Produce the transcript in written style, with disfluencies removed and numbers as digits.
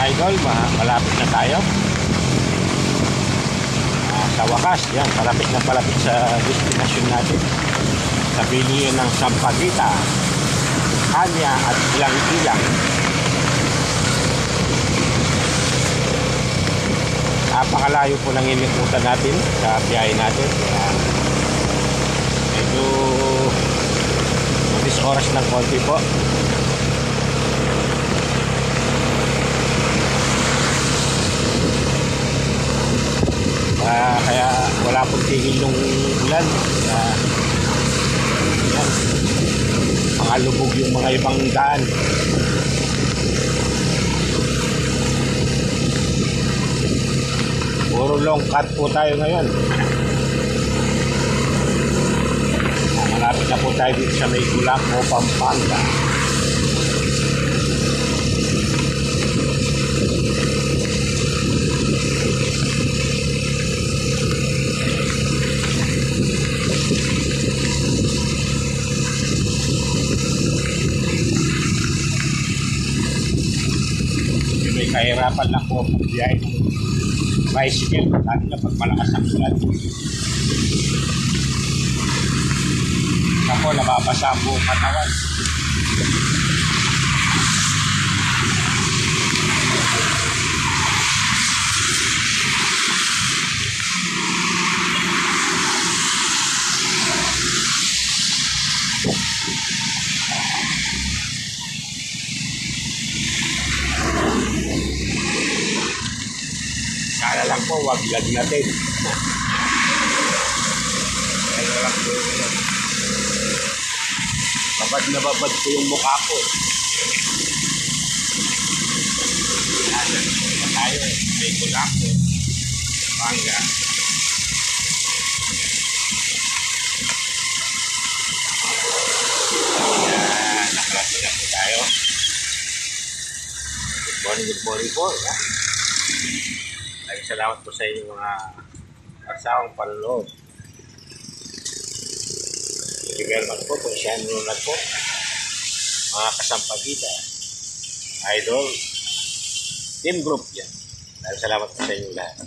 idol, malapit na tayo. Sa wakas, yan, palapit na palapit sa destination natin. Sa bilihan ng Sampaguita, Kanya at Ilang-Ilang. Napakalayo po ng inikutan natin sa biyahe natin. Medyo mabis oras ng konti po. Kaya wala pong tigil yung ulan. Yan, mga lubog yung mga ibang daan. Puro long cut po tayo ngayon. Malapit na po tayo dito sa may Culaco, Pampanga. May kahirapan lang po pagbiyahe ng bicycle, lalo na pag malakas ang ulan. Ako, nababasa ang buong katawan. Sana lang po, wag lagnatin. Kaya lang po yun. Babad na babad po yung mukha ko. Yan, tayo eh. May Culaco, Pampanga. Yan, nakalapit na po tayo. Good morning po. Yan. Salamat po sa inyong mga kasawang panunod. Thank you very much po kung siya nunod po. Mga Kasampaguita, idol, team group yan. Salamat po sa inyong lahat.